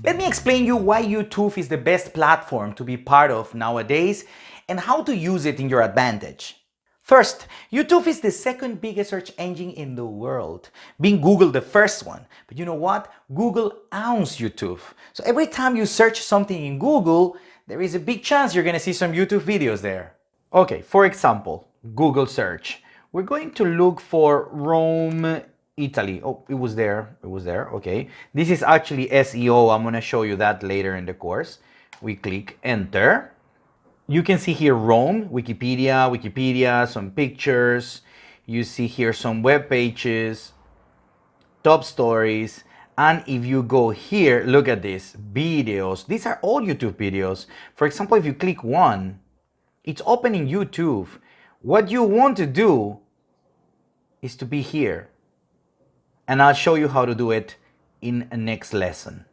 Let me explain you why YouTube is the best platform to be part of nowadays and how to use it in your advantage. First, YouTube is the second biggest search engine in the world, being Google the first one. But you know what? Google owns YouTube. So every time you search something in Google, there is a big chance you're going to see some YouTube videos there. Okay, for example, Google search. We're going to look for Rome, Italy. Oh, it was there. Okay. This is actually SEO. I'm going to show you that later in the course. We click enter. You can see here Rome, Wikipedia, some pictures. You see here some web pages, top stories. And if you go here, look at this, videos. These are all YouTube videos. For example, if you click one, it's opening YouTube. What you want to do is to be here. And I'll show you how to do it in a next lesson.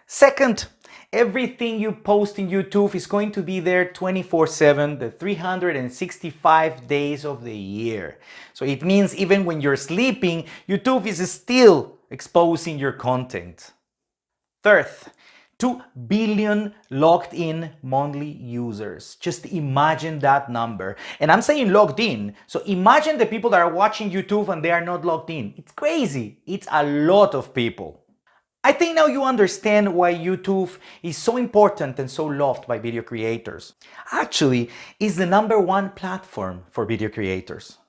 Second, everything you post in YouTube is going to be there 24/7, the 365 days of the year. So it means even when you're sleeping, YouTube is still exposing your content. Third, 2 billion logged in monthly users. Just imagine that number. And I'm saying logged in. So imagine the people that are watching YouTube and they are not logged in. It's crazy. It's a lot of people. I think now you understand why YouTube is so important and so loved by video creators. Actually, it's the #1 platform for video creators.